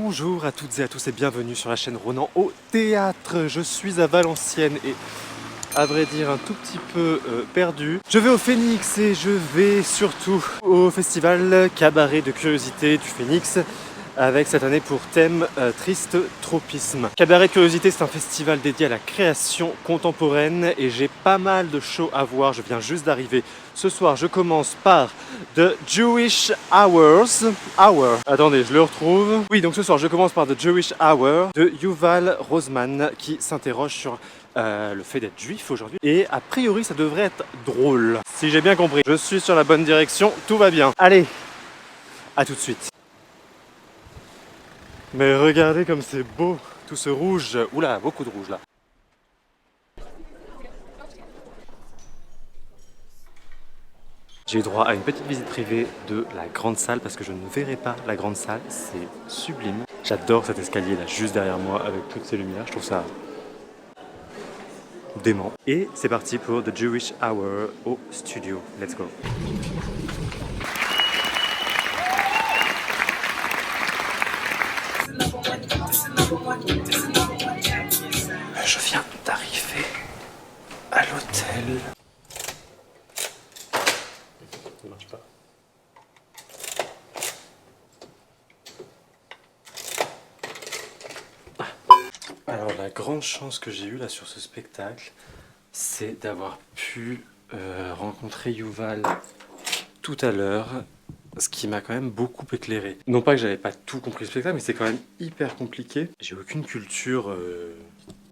Bonjour à toutes et à tous et bienvenue sur la chaîne Ronan au théâtre. Je suis à Valenciennes et à vrai dire un tout petit peu perdu. Je vais au Phénix et je vais surtout au festival Cabaret de Curiosité du Phénix avec cette année pour thème Triste Tropisme. Cabaret de Curiosité, c'est un festival dédié à la création contemporaine et j'ai pas mal de shows à voir, je viens juste d'arriver. Ce soir, je commence par The Jewish Hours. Attendez, je le retrouve. Oui, donc ce soir, je commence par The Jewish Hour de Yuval Rosman qui s'interroge sur le fait d'être juif aujourd'hui. Et a priori, ça devrait être drôle. Si j'ai bien compris, je suis sur la bonne direction, tout va bien. Allez, à tout de suite. Mais regardez comme c'est beau, tout ce rouge. Oula, beaucoup de rouge là. J'ai eu droit à une petite visite privée de la grande salle parce que je ne verrai pas la grande salle, c'est sublime. J'adore cet escalier là juste derrière moi avec toutes ces lumières, je trouve ça dément. Et c'est parti pour The Jewish Hour au studio. Let's go. Je viens d'arriver à l'hôtel. Ça marche pas. Alors la grande chance que j'ai eue là sur ce spectacle, c'est d'avoir pu rencontrer Yuval tout à l'heure, ce qui m'a quand même beaucoup éclairé. Non pas que j'avais pas tout compris le spectacle, mais c'est quand même hyper compliqué. J'ai aucune culture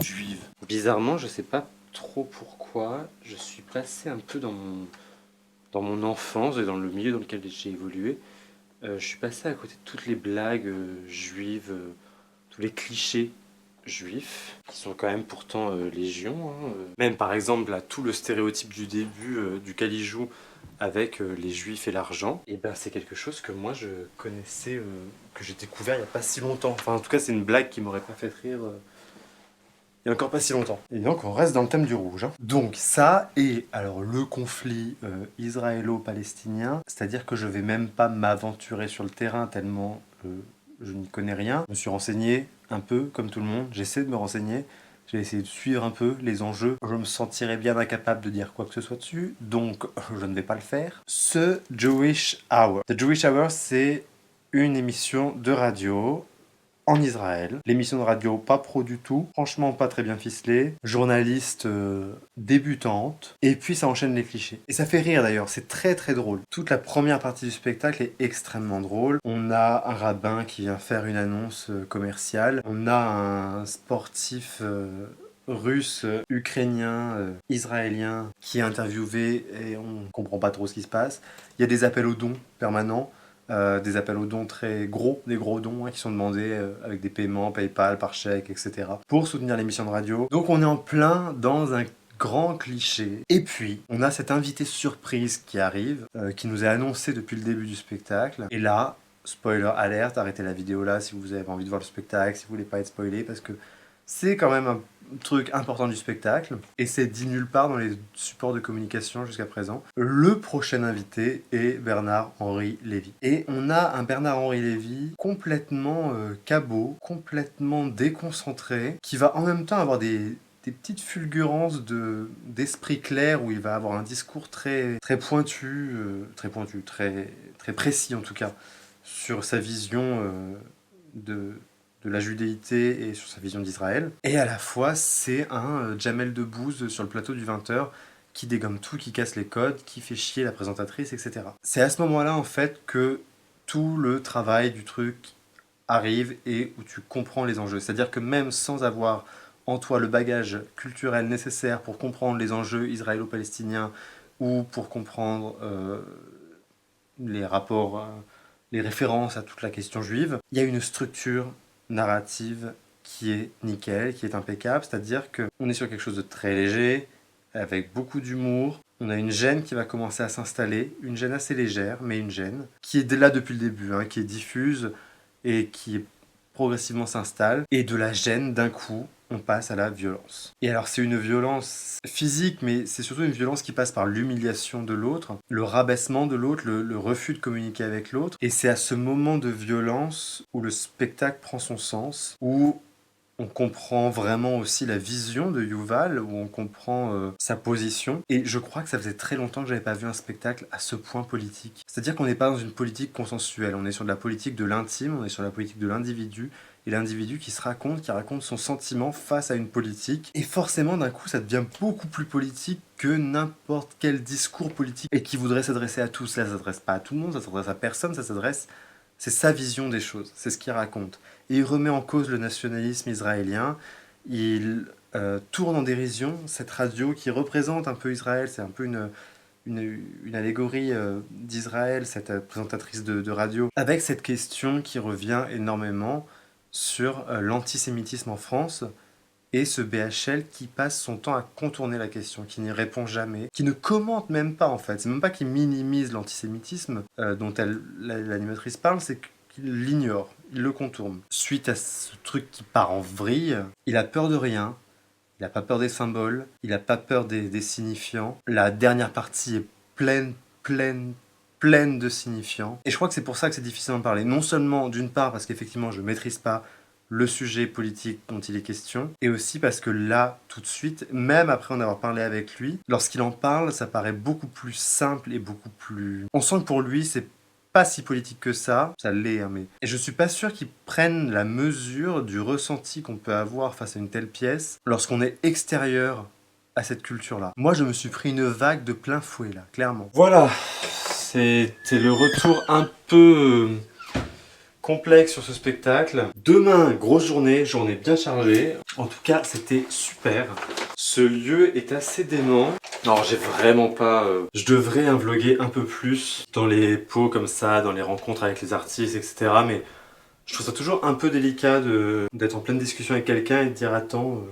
juive. Bizarrement, je sais pas trop pourquoi, je suis passé un peu dans mon enfance et dans le milieu dans lequel j'ai évolué. Je suis passé à côté de toutes les blagues juives, tous les clichés juifs, qui sont quand même pourtant légion. Même par exemple, là, tout le stéréotype du début du Calijou avec les juifs et l'argent, et ben c'est quelque chose que moi je connaissais, que j'ai découvert il n'y a pas si longtemps. Enfin, en tout cas, c'est une blague qui m'aurait pas fait rire il y a encore pas si longtemps. Et donc, on reste dans le thème du rouge. Donc, ça, et alors le conflit israélo-palestinien, c'est-à-dire que je vais même pas m'aventurer sur le terrain tellement je n'y connais rien. Je me suis renseigné un peu, comme tout le monde. J'essaie de me renseigner. J'ai essayé de suivre un peu les enjeux. Je me sentirais bien incapable de dire quoi que ce soit dessus, donc je ne vais pas le faire. Ce Jewish Hour. The Jewish Hour, c'est une émission de radio en Israël. L'émission de radio pas pro du tout, franchement pas très bien ficelée, journaliste débutante, et puis ça enchaîne les clichés. Et ça fait rire d'ailleurs, c'est très très drôle. Toute la première partie du spectacle est extrêmement drôle. On a un rabbin qui vient faire une annonce commerciale, on a un sportif russe, ukrainien, israélien qui est interviewé et on comprend pas trop ce qui se passe. Il y a des appels aux dons permanents. Des appels aux dons très gros, des gros dons qui sont demandés avec des paiements PayPal, par chèque, etc. pour soutenir l'émission de radio. Donc on est en plein dans un grand cliché. Et puis, on a cet invité surprise qui arrive, qui nous est annoncé depuis le début du spectacle. Et là, spoiler alerte, arrêtez la vidéo là si vous avez envie de voir le spectacle, si vous voulez pas être spoilé, parce que c'est quand même un truc important du spectacle, et c'est dit nulle part dans les supports de communication jusqu'à présent. Le prochain invité est Bernard-Henri Lévy. Et on a un Bernard-Henri Lévy complètement cabot, complètement déconcentré, qui va en même temps avoir des petites fulgurances d'esprit clair où il va avoir un discours très, très pointu, très précis en tout cas, sur sa vision de la judéité et sur sa vision d'Israël. Et à la fois, c'est un Jamel Debbouze sur le plateau du 20h qui dégomme tout, qui casse les codes, qui fait chier la présentatrice, etc. C'est à ce moment-là, en fait, que tout le travail du truc arrive et où tu comprends les enjeux. C'est-à-dire que même sans avoir en toi le bagage culturel nécessaire pour comprendre les enjeux israélo-palestiniens ou pour comprendre les rapports, les références à toute la question juive, il y a une structure narrative qui est nickel, qui est impeccable, c'est-à-dire qu'on est sur quelque chose de très léger, avec beaucoup d'humour. On a une gêne qui va commencer à s'installer, une gêne assez légère, mais une gêne, qui est là depuis le début, qui est diffuse et qui progressivement s'installe. Et de la gêne, d'un coup, on passe à la violence. Et alors c'est une violence physique, mais c'est surtout une violence qui passe par l'humiliation de l'autre, le rabaissement de l'autre, le refus de communiquer avec l'autre. Et c'est à ce moment de violence où le spectacle prend son sens, où on comprend vraiment aussi la vision de Yuval, où on comprend sa position. Et je crois que ça faisait très longtemps que j'avais pas vu un spectacle à ce point politique. C'est-à-dire qu'on n'est pas dans une politique consensuelle, on est sur de la politique de l'intime, on est sur la politique de l'individu, et l'individu qui raconte son sentiment face à une politique. Et forcément, d'un coup, ça devient beaucoup plus politique que n'importe quel discours politique, et qui voudrait s'adresser à tous. Là, ça s'adresse pas à tout le monde, ça s'adresse à personne, c'est sa vision des choses, c'est ce qu'il raconte. Et il remet en cause le nationalisme israélien, il tourne en dérision cette radio qui représente un peu Israël, c'est un peu une allégorie d'Israël, cette présentatrice de radio, avec cette question qui revient énormément sur l'antisémitisme en France, et ce BHL qui passe son temps à contourner la question, qui n'y répond jamais, qui ne commente même pas en fait. C'est même pas qu'il minimise l'antisémitisme dont l'animatrice parle, c'est qu'il l'ignore, il le contourne. Suite à ce truc qui part en vrille, il a peur de rien, il n'a pas peur des symboles, il n'a pas peur des signifiants. La dernière partie est pleine de signifiants. Et je crois que c'est pour ça que c'est difficile d'en parler. Non seulement d'une part parce qu'effectivement je ne maîtrise pas le sujet politique dont il est question, et aussi parce que là, tout de suite, même après en avoir parlé avec lui, lorsqu'il en parle, ça paraît beaucoup plus simple et beaucoup plus... On sent que pour lui, c'est pas si politique que ça l'est, hein, mais... Et je suis pas sûr qu'il prenne la mesure du ressenti qu'on peut avoir face à une telle pièce lorsqu'on est extérieur à cette culture-là. Moi, je me suis pris une vague de plein fouet, là, clairement. Voilà, c'était le retour un peu... complexe sur ce spectacle. Demain, grosse journée bien chargée. En tout cas, c'était super. Ce lieu est assez dément. Alors, j'ai vraiment pas... Je devrais vlogger un peu plus dans les pots comme ça, dans les rencontres avec les artistes, etc. Mais je trouve ça toujours un peu délicat d'être en pleine discussion avec quelqu'un et de dire « Attends,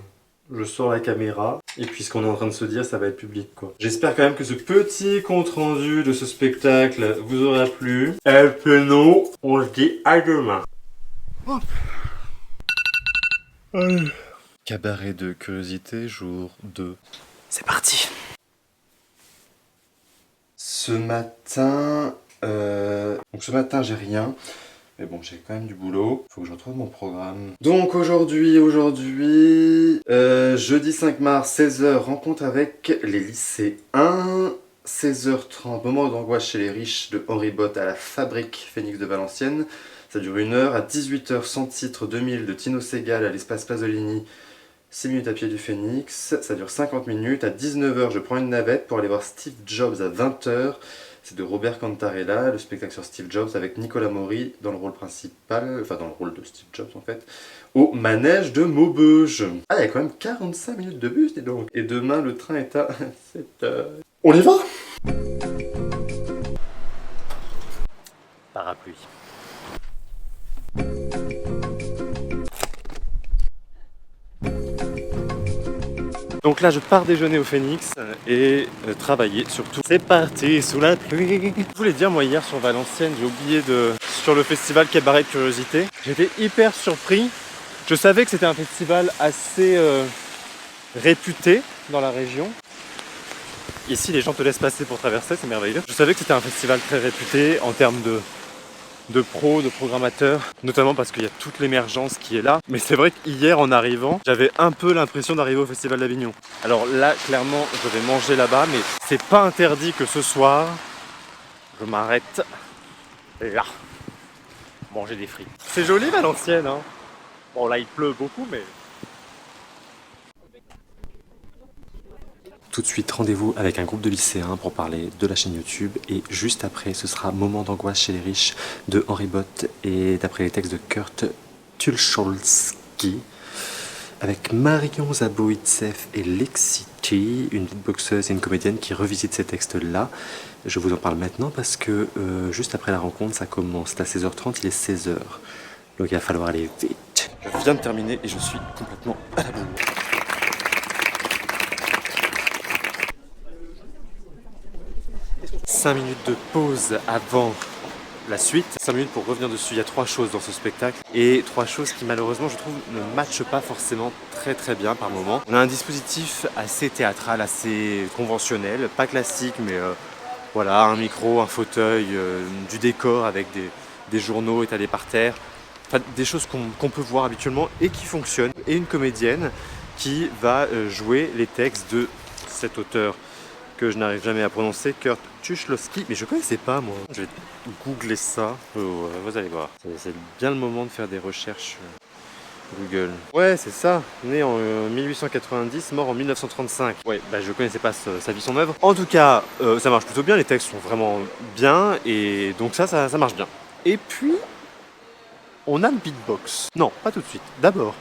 je sors la caméra. » Et puis ce qu'on est en train de se dire, ça va être public, quoi. J'espère quand même que ce petit compte-rendu de ce spectacle vous aura plu. Et puis nous, on se dit à demain. Allez. Cabaret de curiosité, jour 2. C'est parti. Ce matin, j'ai rien. Mais bon, j'ai quand même du boulot. Faut que je retrouve mon programme. Donc aujourd'hui, jeudi 5 mars, 16h, rencontre avec les lycéens. 16h30, moment d'angoisse chez les riches de Henri Bott à la Fabrique Phénix de Valenciennes. Ça dure 1 heure. À 18h, sans titre 2000 de Tino Segal à l'espace Pasolini. 6 minutes à pied du Phénix. Ça dure 50 minutes. À 19h, je prends une navette pour aller voir Steve Jobs à 20h. C'est de Robert Cantarella, le spectacle sur Steve Jobs avec Nicolas Maury dans le rôle principal, enfin dans le rôle de Steve Jobs en fait, au manège de Maubeuge. Ah, il y a quand même 45 minutes de bus, dis donc. Et demain, le train est à 7h. On y va? Parapluie. Donc là, je pars déjeuner au Phénix et travailler surtout. C'est parti sous la pluie. Je voulais dire, moi, hier sur Valenciennes, j'ai oublié sur le festival Cabaret de Curiosité. J'étais hyper surpris. Je savais que c'était un festival assez réputé dans la région. Ici, les gens te laissent passer pour traverser, c'est merveilleux. Je savais que c'était un festival très réputé en termes de pros, de programmateurs, notamment parce qu'il y a toute l'émergence qui est là. Mais c'est vrai qu'hier, en arrivant, j'avais un peu l'impression d'arriver au Festival d'Avignon. Alors là, clairement, je vais manger là-bas, mais c'est pas interdit que ce soir, je m'arrête là, manger des frites. C'est joli Valenciennes, hein. Bon, là, il pleut beaucoup, mais... Tout de suite, rendez-vous avec un groupe de lycéens pour parler de la chaîne YouTube. Et juste après, ce sera Moment d'angoisse chez les riches de Henri Bott et d'après les textes de Kurt Tucholsky avec Marion Zaboïtsev et Lexi T, une beatboxeuse et une comédienne qui revisite ces textes-là. Je vous en parle maintenant parce que juste après la rencontre, ça commence. C'est à 16h30, il est 16h. Donc il va falloir aller vite. Je viens de terminer et je suis complètement à la bourre. 5 minutes de pause avant la suite. 5 minutes pour revenir dessus, il y a 3 choses dans ce spectacle et 3 choses qui malheureusement je trouve ne matchent pas forcément très bien par moment. On a un dispositif assez théâtral, assez conventionnel, pas classique mais voilà, un micro, un fauteuil, du décor avec des journaux étalés par terre, enfin, des choses qu'on peut voir habituellement et qui fonctionnent. Et une comédienne qui va jouer les textes de cet auteur que je n'arrive jamais à prononcer, Kurt Tucholsky, mais je connaissais pas moi. Je vais googler ça, vous allez voir. C'est bien le moment de faire des recherches Google. Ouais, c'est ça, né en 1890, mort en 1935. Ouais, bah je connaissais pas sa vie, son œuvre. En tout cas, ça marche plutôt bien, les textes sont vraiment bien, et donc ça marche bien. Et puis, on a le beatbox. Non, pas tout de suite. D'abord,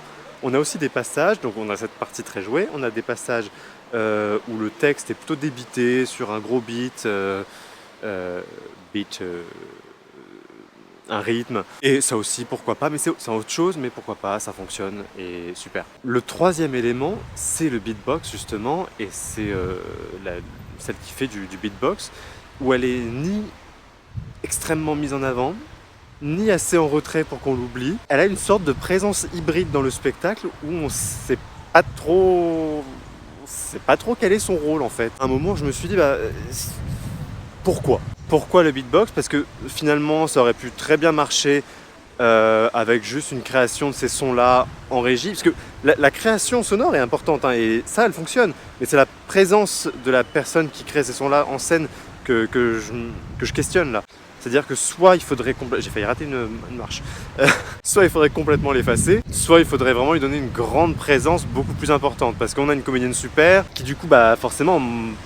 on a aussi des passages, donc on a cette partie très jouée, on a des passages où le texte est plutôt débité sur un gros beat, un rythme. Et ça aussi, pourquoi pas, mais c'est autre chose, mais pourquoi pas, ça fonctionne et super. Le troisième élément, c'est le beatbox justement, et c'est celle qui fait du beatbox, où elle est ni extrêmement mise en avant, ni assez en retrait pour qu'on l'oublie. Elle a une sorte de présence hybride dans le spectacle où on sait pas trop quel est son rôle en fait. À un moment, je me suis dit, pourquoi le beatbox? Parce que finalement, ça aurait pu très bien marcher avec juste une création de ces sons-là en régie. Parce que la création sonore est importante, hein, et ça, elle fonctionne. Mais c'est la présence de la personne qui crée ces sons-là en scène que je questionne là. C'est-à-dire que soit il faudrait j'ai failli rater une marche. Soit il faudrait complètement l'effacer, soit il faudrait vraiment lui donner une grande présence beaucoup plus importante. Parce qu'on a une comédienne super qui du coup forcément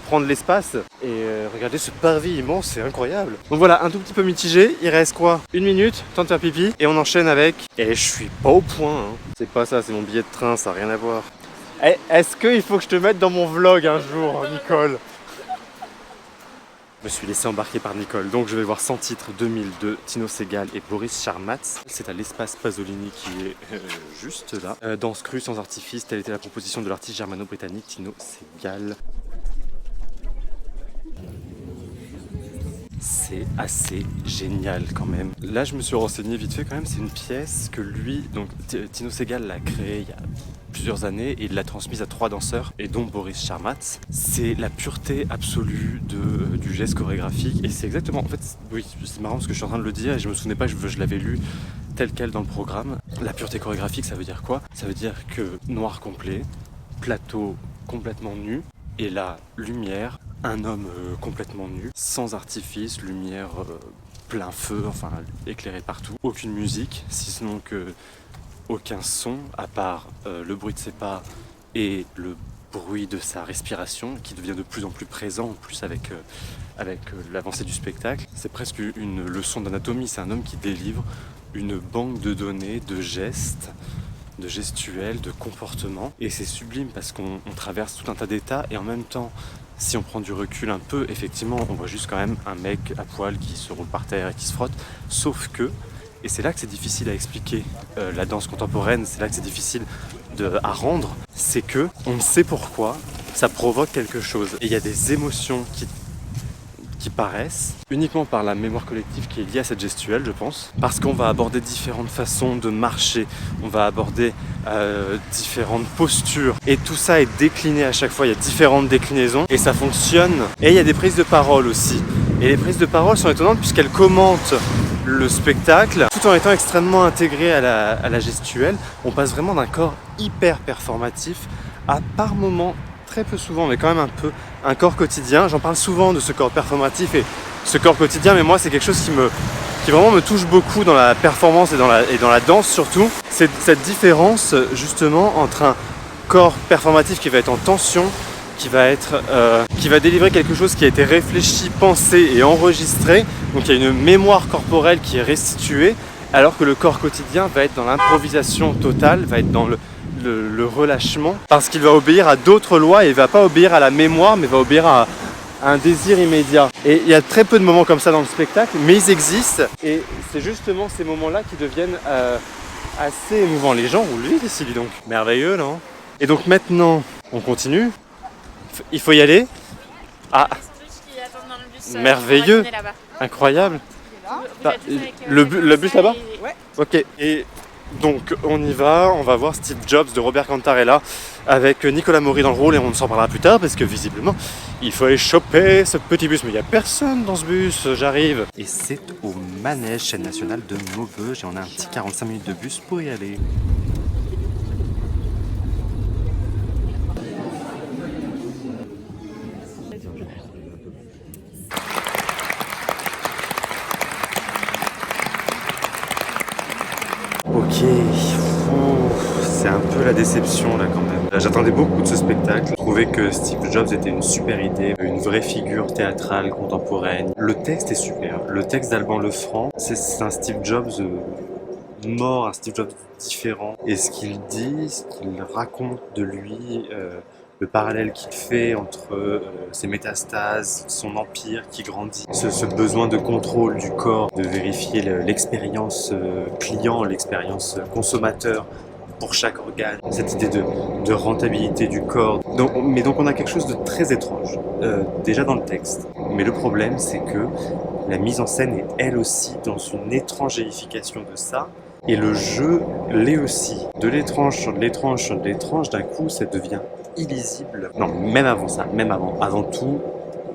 prend de l'espace. Et regardez ce parvis immense, c'est incroyable. Donc voilà, un tout petit peu mitigé. Il reste quoi? 1 minute, temps de faire pipi. Et on enchaîne avec... Et je suis pas au point. Hein. C'est pas ça, c'est mon billet de train, ça n'a rien à voir. Est-ce qu'il faut que je te mette dans mon vlog un jour, Nicole? Je me suis laissé embarquer par Nicole, donc je vais voir 100 titres 2000 de Tino Sehgal et Boris Charmatz. C'est à l'espace Pasolini qui est juste là. Danse crue sans artifice, telle était la proposition de l'artiste germano-britannique Tino Sehgal. C'est assez génial quand même. Là je me suis renseigné vite fait quand même, c'est une pièce que lui, donc Tino Sehgal l'a créée il y a plusieurs années et il l'a transmise à 3 danseurs et dont Boris Charmatz. C'est la pureté absolue du geste chorégraphique et c'est exactement, en fait oui c'est marrant parce que je suis en train de le dire et je me souvenais pas, je l'avais lu tel quel dans le programme. La pureté chorégraphique ça veut dire quoi? Ça veut dire que noir complet, plateau complètement nu et la lumière, un homme complètement nu, sans artifice, lumière plein feu, enfin éclairé partout, aucune musique, si ce n'est que aucun son, à part le bruit de ses pas et le bruit de sa respiration, qui devient de plus en plus présent, en plus avec l'avancée du spectacle. C'est presque une leçon d'anatomie, c'est un homme qui délivre une banque de données, de gestes, de gestuels, de comportements. Et c'est sublime parce qu'on traverse tout un tas d'états et en même temps, si on prend du recul un peu, effectivement, on voit juste quand même un mec à poil qui se roule par terre et qui se frotte, sauf que, et c'est là que c'est difficile à expliquer la danse contemporaine, c'est là que c'est difficile à rendre, c'est que on ne sait pourquoi ça provoque quelque chose. Et il y a des émotions qui paraissent uniquement par la mémoire collective qui est liée à cette gestuelle, je pense, parce qu'on va aborder différentes façons de marcher, on va aborder différentes postures et tout ça est décliné à chaque fois, il y a différentes déclinaisons et ça fonctionne. Et il y a des prises de parole aussi, et les prises de parole sont étonnantes puisqu'elles commentent le spectacle tout en étant extrêmement intégrées à la gestuelle. On passe vraiment d'un corps hyper performatif à par moments, très peu souvent, mais quand même un peu, un corps quotidien. J'en parle souvent de ce corps performatif et ce corps quotidien, mais moi c'est quelque chose qui vraiment me touche beaucoup dans la performance et dans la danse surtout. C'est cette différence justement entre un corps performatif qui va être en tension, qui va délivrer quelque chose qui a été réfléchi, pensé et enregistré. Donc il y a une mémoire corporelle qui est restituée, alors que le corps quotidien va être dans l'improvisation totale, va être dans le relâchement, parce qu'il va obéir à d'autres lois et il va pas obéir à la mémoire, mais va obéir à un désir immédiat. Et il y a très peu de moments comme ça dans le spectacle, mais ils existent et c'est justement ces moments-là qui deviennent assez émouvants. Les gens roulent vite ici, dis donc. Merveilleux, non? Et donc maintenant, on continue. Il faut y aller. Ah, merveilleux, incroyable. Vous êtes tous avec, le bus là-bas? Ouais. Ok. Et donc on y va, on va voir Steve Jobs de Robert Cantarella avec Nicolas Maury dans le rôle et on s'en parlera plus tard parce que visiblement il faut aller choper ce petit bus. Mais il n'y a personne dans ce bus, j'arrive. Et c'est au manège chaîne nationale de Maubeuge et on a un petit 45 minutes de bus pour y aller. Ok, c'est un peu la déception là quand même. J'attendais beaucoup de ce spectacle. Je trouvais que Steve Jobs était une super idée, une vraie figure théâtrale contemporaine. Le texte est super. Le texte d'Alban Lefranc, c'est un Steve Jobs mort, un Steve Jobs différent. Et ce qu'il dit, ce qu'il raconte de lui, le parallèle qu'il fait entre ses métastases, son empire qui grandit, ce besoin de contrôle du corps, de vérifier l'expérience client, l'expérience consommateur pour chaque organe, cette idée de rentabilité du corps. Donc on a quelque chose de très étrange, déjà dans le texte. Mais le problème, c'est que la mise en scène est elle aussi dans une étrangéification de ça. Et le jeu l'est aussi. De l'étrange sur de l'étrange sur de l'étrange, d'un coup, ça devient illisible. Non, même avant ça, même avant. Avant tout,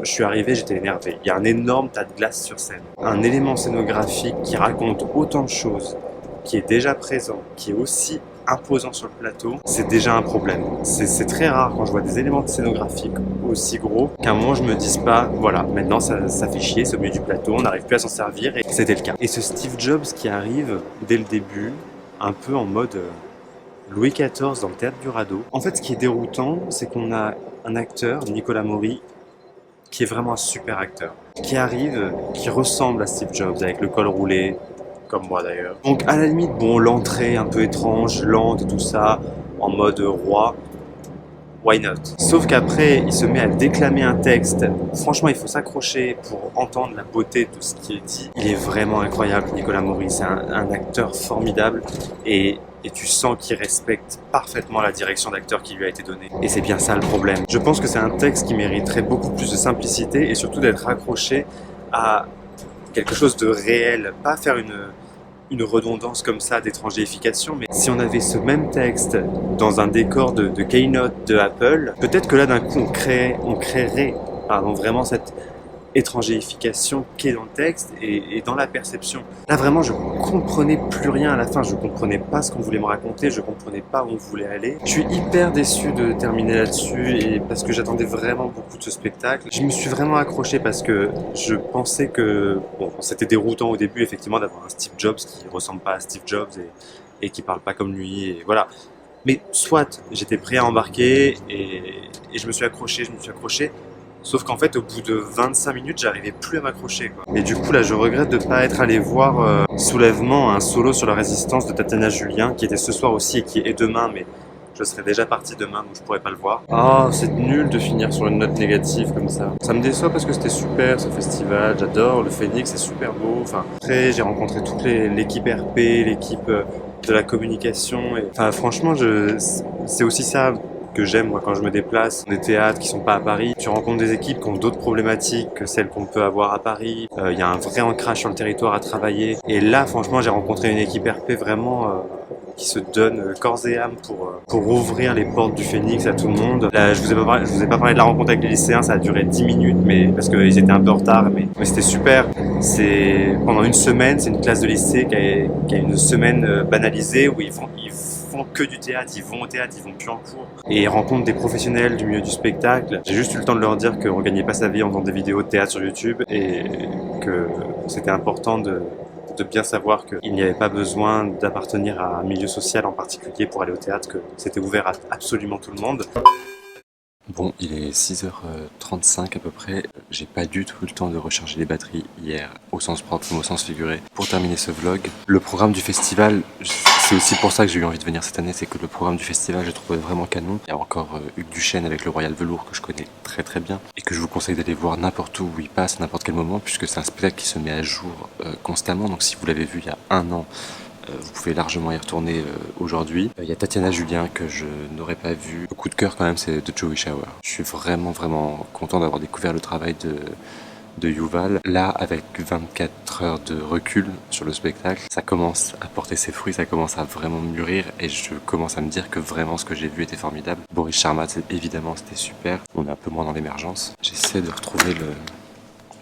je suis arrivé, j'étais énervé. Il y a un énorme tas de glace sur scène. Un élément scénographique qui raconte autant de choses, qui est déjà présent, qui est aussi imposant sur le plateau, c'est déjà un problème. C'est très rare quand je vois des éléments scénographiques aussi gros qu'à un moment je me dise pas, voilà, maintenant ça fait chier, c'est au milieu du plateau, on n'arrive plus à s'en servir, et c'était le cas. Et ce Steve Jobs qui arrive dès le début, un peu en mode Louis XIV dans le théâtre du Radeau. En fait, ce qui est déroutant, c'est qu'on a un acteur, Nicolas Maury, qui est vraiment un super acteur, qui arrive, qui ressemble à Steve Jobs avec le col roulé, comme moi d'ailleurs. Donc à la limite, bon, l'entrée un peu étrange, lente et tout ça, en mode roi, why not? Sauf qu'après, il se met à déclamer un texte. Franchement, il faut s'accrocher pour entendre la beauté de ce qui est dit. Il est vraiment incroyable, Nicolas Maury. C'est un acteur formidable et tu sens qu'il respecte parfaitement la direction d'acteur qui lui a été donnée. Et c'est bien ça le problème. Je pense que c'est un texte qui mériterait beaucoup plus de simplicité et surtout d'être accroché à quelque chose de réel, pas faire une redondance comme ça d'étrangéification, mais si on avait ce même texte dans un décor de Keynote de Apple, peut-être que là d'un coup on créerait vraiment cette étrangéification qui est dans le texte et dans la perception. Là vraiment je comprenais plus rien à la fin, je comprenais pas ce qu'on voulait me raconter, je comprenais pas où on voulait aller. Je suis hyper déçu de terminer là-dessus et parce que j'attendais vraiment beaucoup de ce spectacle. Je me suis vraiment accroché parce que je pensais que bon, c'était déroutant au début effectivement d'avoir un Steve Jobs qui ressemble pas à Steve Jobs et qui parle pas comme lui et voilà. Mais soit j'étais prêt à embarquer et je me suis accroché. Sauf qu'en fait, au bout de 25 minutes, j'arrivais plus à m'accrocher, quoi. Et du coup, là, je regrette de ne pas être allé voir Soulèvement, un solo sur la résistance de Tatiana Julien, qui était ce soir aussi et qui est demain, mais je serai déjà parti demain, donc je pourrais pas le voir. Ah, c'est nul de finir sur une note négative comme ça. Ça me déçoit parce que c'était super, ce festival, j'adore, le Phoenix, c'est super beau. Enfin, après, j'ai rencontré toute l'équipe RP, l'équipe de la communication. Et, enfin, franchement, c'est aussi ça que j'aime moi quand je me déplace dans des théâtres qui sont pas à Paris. Tu rencontres des équipes qui ont d'autres problématiques que celles qu'on peut avoir à Paris. Il y a un vrai ancrage sur le territoire à travailler. Et là, franchement, j'ai rencontré une équipe RP vraiment qui se donne corps et âme pour ouvrir les portes du Phoenix à tout le monde. Là, je vous ai pas parlé de la rencontre avec les lycéens, ça a duré 10 minutes, mais parce qu'ils étaient un peu en retard, mais c'était super. C'est pendant une semaine, c'est une classe de lycée qui a une semaine banalisée où ils font que du théâtre, ils vont au théâtre, ils vont plus en cours et ils rencontrent des professionnels du milieu du spectacle. J'ai juste eu le temps de leur dire qu'on gagnait pas sa vie en faisant des vidéos de théâtre sur YouTube et que c'était important de bien savoir qu'il n'y avait pas besoin d'appartenir à un milieu social en particulier pour aller au théâtre, que c'était ouvert à absolument tout le monde. Bon, il est 6h35 à peu près. J'ai pas du tout eu le temps de recharger les batteries hier, au sens propre comme au sens figuré, pour terminer ce vlog. Le programme du festival, c'est aussi pour ça que j'ai eu envie de venir cette année, c'est que le programme du festival, je trouvais vraiment canon. Il y a encore Hugues Duchesne avec le Royal Velours que je connais très très bien et que je vous conseille d'aller voir n'importe où il passe, à n'importe quel moment, puisque c'est un spectacle qui se met à jour constamment. Donc si vous l'avez vu il y a un an, vous pouvez largement y retourner aujourd'hui. Il y a Tatiana Julien que je n'aurais pas vu. Le coup de cœur quand même, c'est de Joey Shower. Je suis vraiment content d'avoir découvert le travail de Yuval. Là, avec 24 heures de recul sur le spectacle, ça commence à porter ses fruits, ça commence à vraiment mûrir et je commence à me dire que vraiment ce que j'ai vu était formidable. Boris Charmat, évidemment, c'était super. On est un peu moins dans l'émergence. J'essaie de retrouver le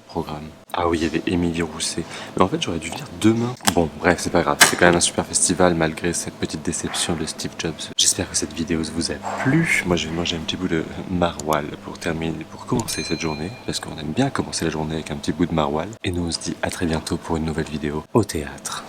programme. Ah oui, il y avait Émilie Rousset. Mais en fait, j'aurais dû venir demain. Bon, bref, c'est pas grave. C'est quand même un super festival malgré cette petite déception de Steve Jobs. J'espère que cette vidéo vous a plu. Moi, je vais manger un petit bout de maroilles pour terminer, pour commencer cette journée. Parce qu'on aime bien commencer la journée avec un petit bout de maroilles. Et nous, on se dit à très bientôt pour une nouvelle vidéo au théâtre.